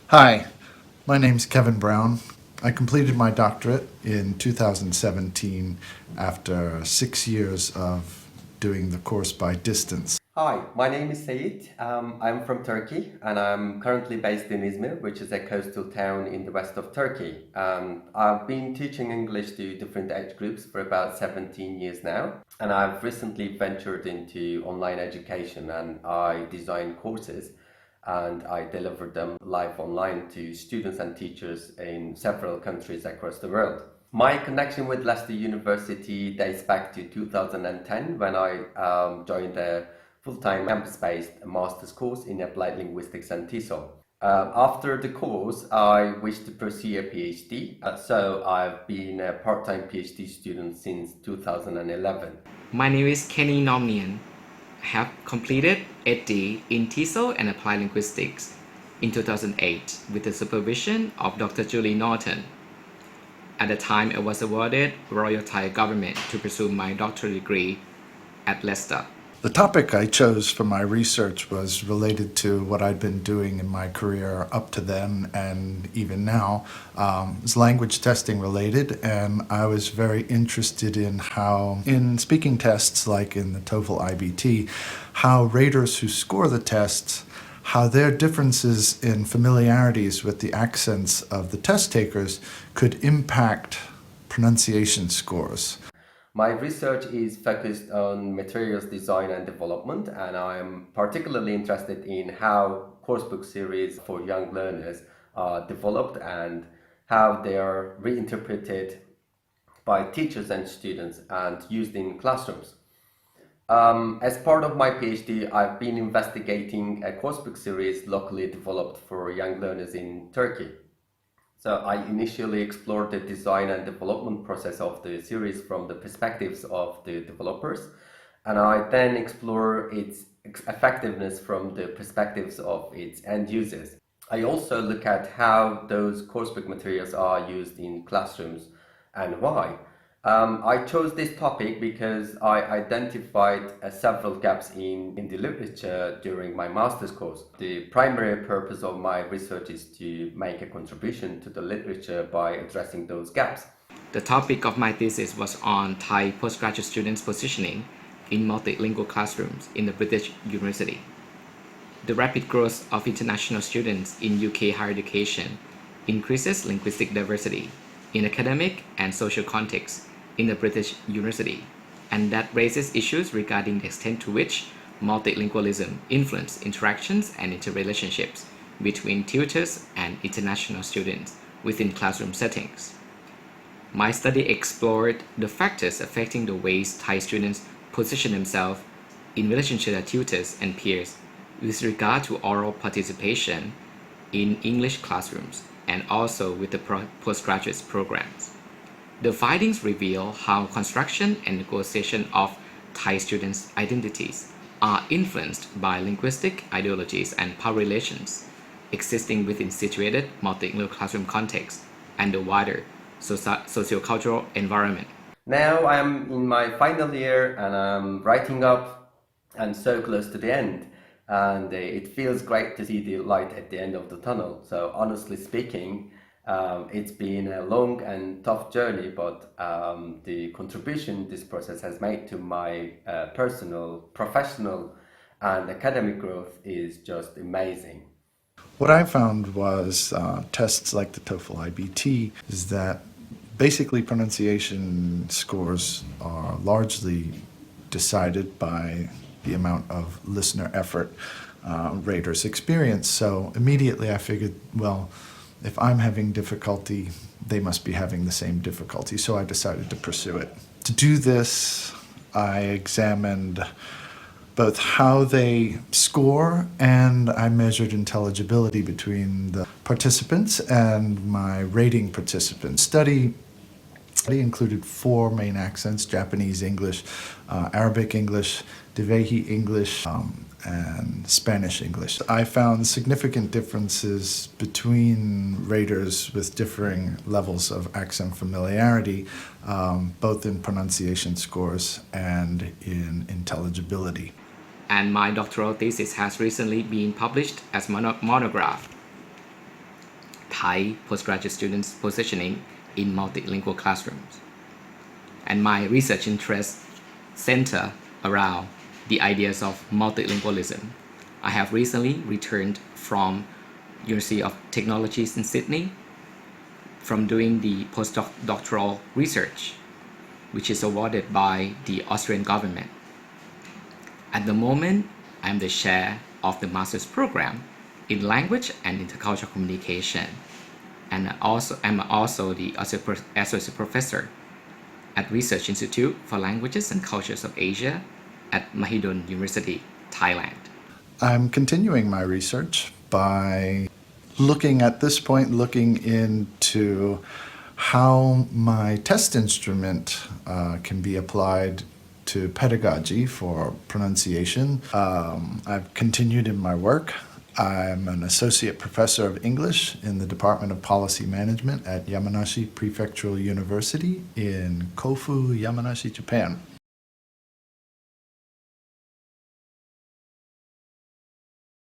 Hi, my name's Kevin Browne. I completed my doctorate in 2017 after 6 years of doing the course by distance. Hi, my name is Sayed. I'm from Turkey and I'm currently based in Izmir, which is a coastal town in the west of Turkey. I've been teaching English to different age groups for about 17 years now, and I've recently ventured into online education and I design courses and I deliver them live online to students and teachers in several countries across the world. My connection with Leicester University dates back to 2010 when I joined a full-time campus-based master's course in Applied Linguistics and TESOL. After the course, I wished to pursue a PhD, so I've been a part-time PhD student since 2011. My name is Kenny Nomian. I have completed PhD in TESOL and Applied Linguistics in 2008 with the supervision of Dr. Julie Norton. At the time, I was awarded Royal Thai Government to pursue my doctoral degree at Leicester. The topic I chose for my research was related to what I'd been doing in my career up to then and even now. It's language testing related, and I was very interested in how, in speaking tests like in the TOEFL IBT, how raters who score the tests, how their differences in familiarities with the accents of the test takers could impact pronunciation scores. My research is focused on materials design and development, and I'm particularly interested in how coursebook series for young learners are developed and how they are reinterpreted by teachers and students and used in classrooms. As part of my PhD, I've been investigating a coursebook series locally developed for young learners in Turkey. So I initially explored the design and development process of the series from the perspectives of the developers, and I then explore its effectiveness from the perspectives of its end users. I also look at how those coursebook materials are used in classrooms and why. I chose this topic because I identified several gaps in the literature during my master's course. The primary purpose of my research is to make a contribution to the literature by addressing those gaps. The topic of my thesis was on Thai postgraduate students' positioning in multilingual classrooms in the British University. The rapid growth of international students in UK higher education increases linguistic diversity in academic and social contexts in the British University, and that raises issues regarding the extent to which multilingualism influences interactions and interrelationships between tutors and international students within classroom settings. My study explored the factors affecting the ways Thai students position themselves in relation to their tutors and peers with regard to oral participation in English classrooms and also with the postgraduate programs. The findings reveal how construction and negotiation of Thai students' identities are influenced by linguistic ideologies and power relations existing within situated multilingual classroom contexts and the wider sociocultural environment. Now I'm in my final year and I'm writing up and so close to the end. And it feels great to see the light at the end of the tunnel. So honestly speaking, it's been a long and tough journey, but the contribution this process has made to my personal, professional, and academic growth is just amazing. What I found was tests like the TOEFL IBT is that basically pronunciation scores are largely decided by the amount of listener effort raters experience. So immediately I figured, well, if I'm having difficulty, they must be having the same difficulty. So I decided to pursue it. To do this, I examined both how they score and I measured intelligibility between the participants and my rating participants. Study included 4 main accents: Japanese English, Arabic English, Dhivehi English, and Spanish English. I found significant differences between raters with differing levels of accent familiarity, both in pronunciation scores and in intelligibility. And my doctoral thesis has recently been published as monograph. Thai postgraduate students' positioning in multilingual classrooms. And my research interests center around the ideas of multilingualism. I have recently returned from University of Technologies in Sydney from doing the postdoctoral research, which is awarded by the Australian government. At the moment, I am the chair of the master's program in language and intercultural communication, and I'm also the associate professor at Research Institute for Languages and Cultures of Asia at Mahidol University, Thailand. I'm continuing my research by looking into how my test instrument can be applied to pedagogy for pronunciation. I've continued in my work. I'm an associate professor of English in the Department of Policy Management at Yamanashi Prefectural University in Kofu, Yamanashi, Japan.